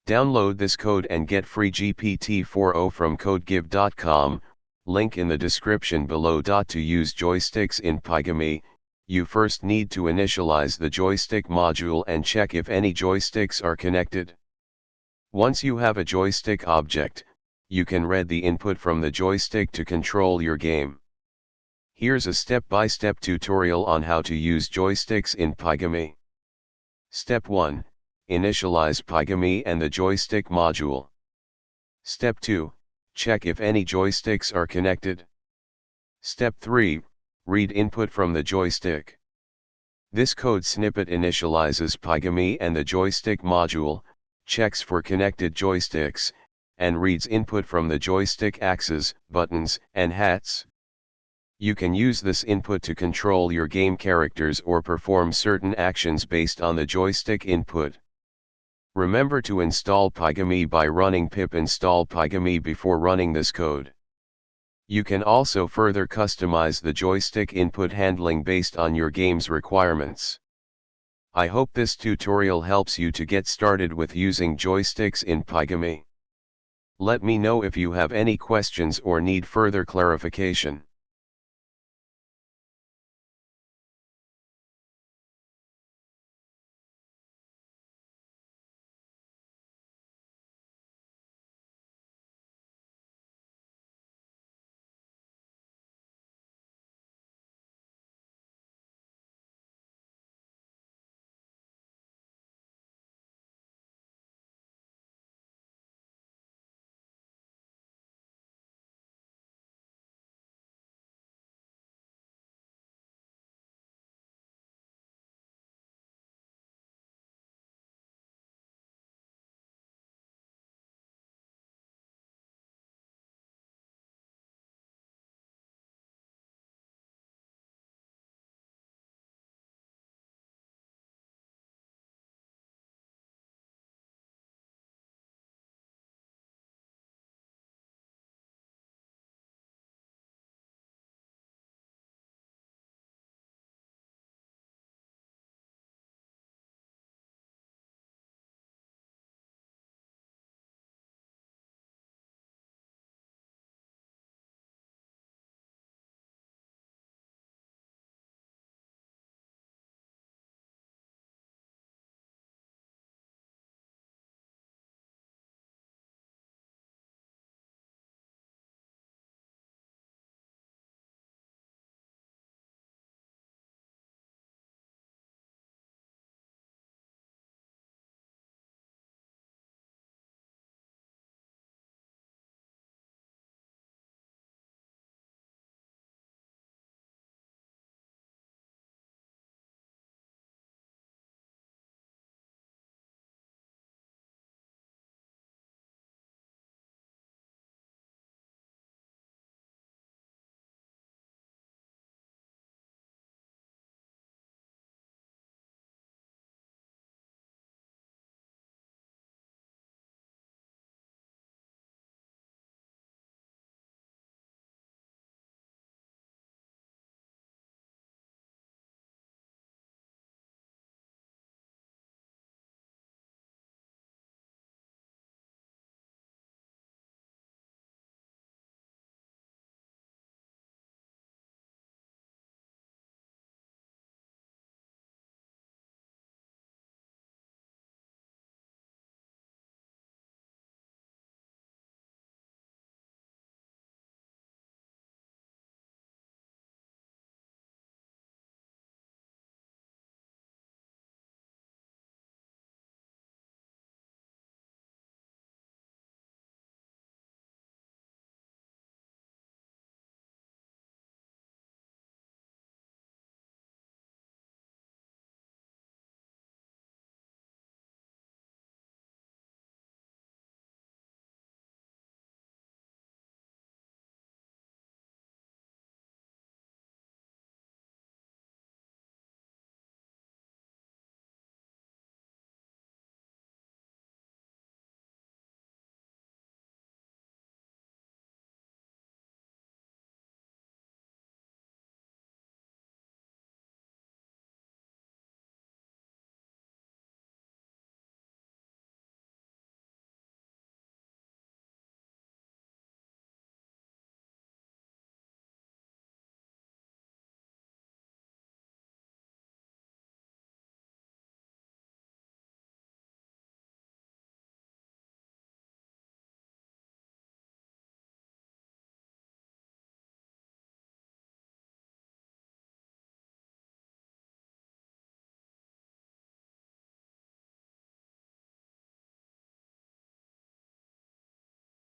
Download this code and get free GPT-4o from codegive.com, link in the description below. To use joysticks in Pygame, you first need to initialize the joystick module and check if any joysticks are connected. Once you have a joystick object, you can read the input from the joystick to control your game. Here's a step-by-step tutorial on how to use joysticks in Pygame. Step 1. Initialize Pygame and the joystick module. Step 2. Check if any joysticks are connected. Step 3. Read input from the joystick. This code snippet initializes Pygame and the joystick module, checks for connected joysticks, and reads input from the joystick axes, buttons, and hats. You can use this input to control your game characters or perform certain actions based on the joystick input. Remember to install Pygame by running pip install Pygame before running this code. You can also further customize the joystick input handling based on your game's requirements. I hope this tutorial helps you to get started with using joysticks in Pygame. Let me know if you have any questions or need further clarification.